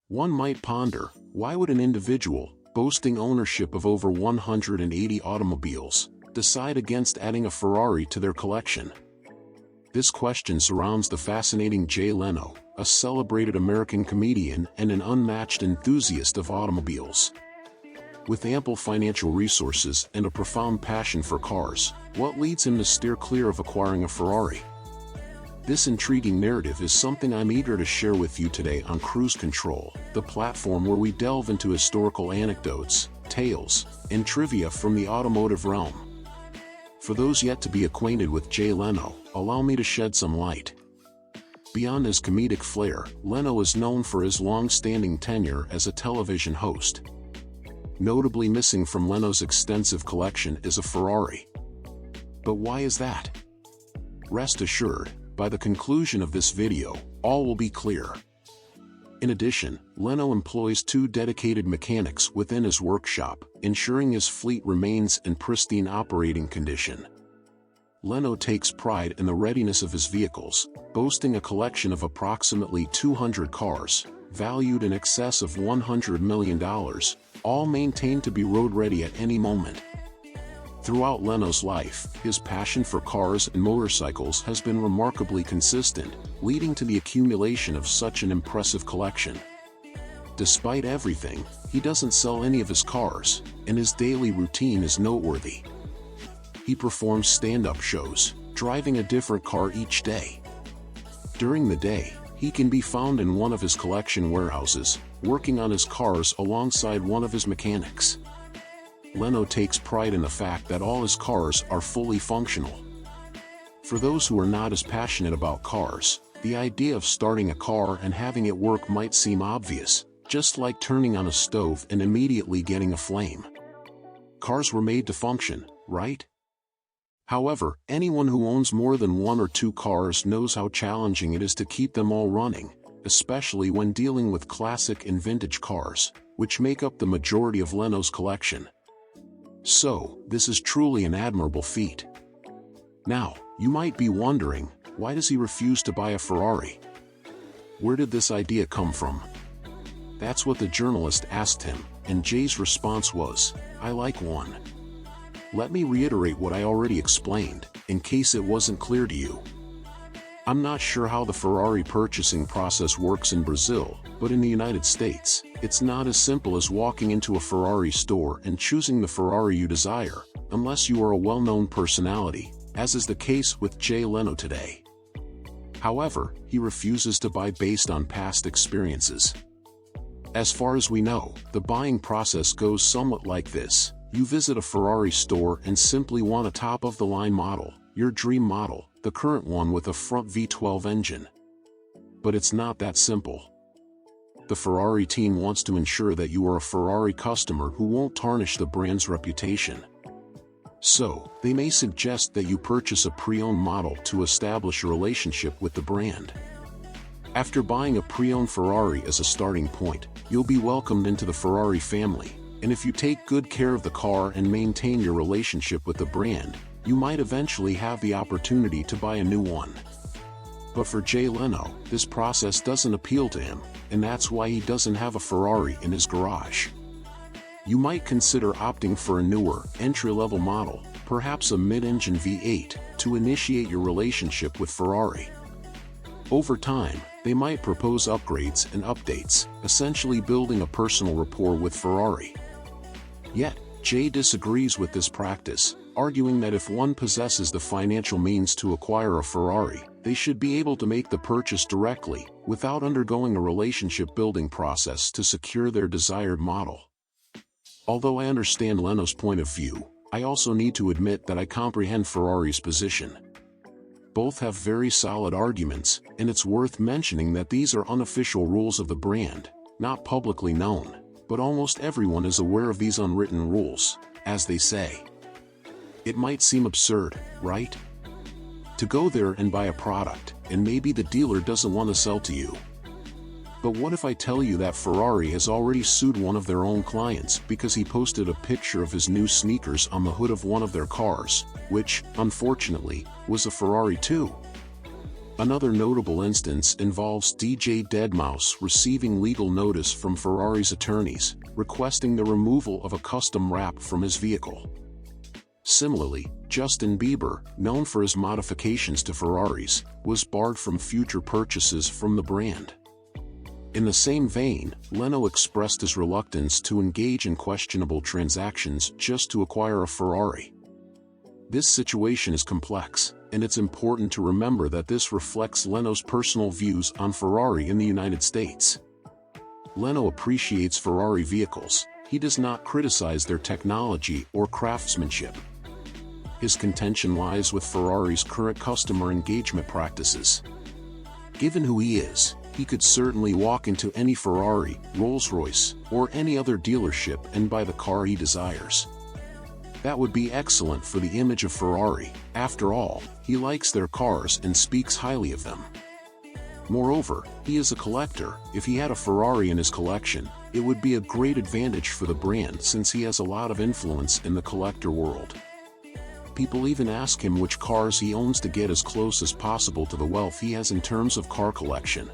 One might ponder, why would an individual, boasting ownership of over 180 automobiles, decide against adding a Ferrari to their collection? This question surrounds the fascinating Jay Leno, a celebrated American comedian and an unmatched enthusiast of automobiles. With ample financial resources and a profound passion for cars, what leads him to steer clear of acquiring a Ferrari? This intriguing narrative is something I'm eager to share with you today on Cruise Control, the platform where we delve into historical anecdotes, tales, and trivia from the automotive realm. For those yet to be acquainted with Jay Leno, allow me to shed some light. Beyond his comedic flair, Leno is known for his long-standing tenure as a television host. Notably missing from Leno's extensive collection is a Ferrari. But why is that? Rest assured, by the conclusion of this video, all will be clear. In addition, Leno employs 2 dedicated mechanics within his workshop, ensuring his fleet remains in pristine operating condition. Leno takes pride in the readiness of his vehicles, boasting a collection of approximately 200 cars, valued in excess of $100 million, all maintained to be road-ready at any moment. Throughout Leno's life, his passion for cars and motorcycles has been remarkably consistent, leading to the accumulation of such an impressive collection. Despite everything, he doesn't sell any of his cars, and his daily routine is noteworthy. He performs stand-up shows, driving a different car each day. During the day, he can be found in one of his collection warehouses, working on his cars alongside one of his mechanics. Leno takes pride in the fact that all his cars are fully functional. For those who are not as passionate about cars, the idea of starting a car and having it work might seem obvious, just like turning on a stove and immediately getting a flame. Cars were made to function, right? However, anyone who owns more than 1 or 2 cars knows how challenging it is to keep them all running, especially when dealing with classic and vintage cars, which make up the majority of Leno's collection. So, this is truly an admirable feat. Now, you might be wondering, why does he refuse to buy a Ferrari? Where did this idea come from? That's what the journalist asked him, and Jay's response was, "I like one." Let me reiterate what I already explained, in case it wasn't clear to you. I'm not sure how the Ferrari purchasing process works in Brazil, but in the United States, it's not as simple as walking into a Ferrari store and choosing the Ferrari you desire, unless you are a well-known personality, as is the case with Jay Leno today. However, he refuses to buy based on past experiences. As far as we know, the buying process goes somewhat like this. You visit a Ferrari store and simply want a top-of-the-line model, your dream model, the current one with a front V12 engine. But it's not that simple. The Ferrari team wants to ensure that you are a Ferrari customer who won't tarnish the brand's reputation. So, they may suggest that you purchase a pre-owned model to establish a relationship with the brand. After buying a pre-owned Ferrari as a starting point, you'll be welcomed into the Ferrari family, and if you take good care of the car and maintain your relationship with the brand, you might eventually have the opportunity to buy a new one. But for Jay Leno, this process doesn't appeal to him, and that's why he doesn't have a Ferrari in his garage. You might consider opting for a newer, entry-level model, perhaps a mid-engine V8, to initiate your relationship with Ferrari. Over time, they might propose upgrades and updates, essentially building a personal rapport with Ferrari. Yet, Jay disagrees with this practice, arguing that if one possesses the financial means to acquire a Ferrari, they should be able to make the purchase directly, without undergoing a relationship-building process to secure their desired model. Although I understand Leno's point of view, I also need to admit that I comprehend Ferrari's position. Both have very solid arguments, and it's worth mentioning that these are unofficial rules of the brand, not publicly known, but almost everyone is aware of these unwritten rules, as they say. It might seem absurd, right? To go there and buy a product, and maybe the dealer doesn't want to sell to you. But what if I tell you that Ferrari has already sued one of their own clients because he posted a picture of his new sneakers on the hood of one of their cars, which, unfortunately, was a Ferrari too? Another notable instance involves DJ Deadmau5 receiving legal notice from Ferrari's attorneys, requesting the removal of a custom wrap from his vehicle. Similarly, Justin Bieber, known for his modifications to Ferraris, was barred from future purchases from the brand. In the same vein, Leno expressed his reluctance to engage in questionable transactions just to acquire a Ferrari. This situation is complex, and it's important to remember that this reflects Leno's personal views on Ferrari in the United States. Leno appreciates Ferrari vehicles. He does not criticize their technology or craftsmanship. His contention lies with Ferrari's current customer engagement practices. Given who he is, he could certainly walk into any Ferrari, Rolls-Royce, or any other dealership and buy the car he desires. That would be excellent for the image of Ferrari. After all, he likes their cars and speaks highly of them. Moreover, he is a collector. If he had a Ferrari in his collection, it would be a great advantage for the brand since he has a lot of influence in the collector world. People even ask him which cars he owns to get as close as possible to the wealth he has in terms of car collection.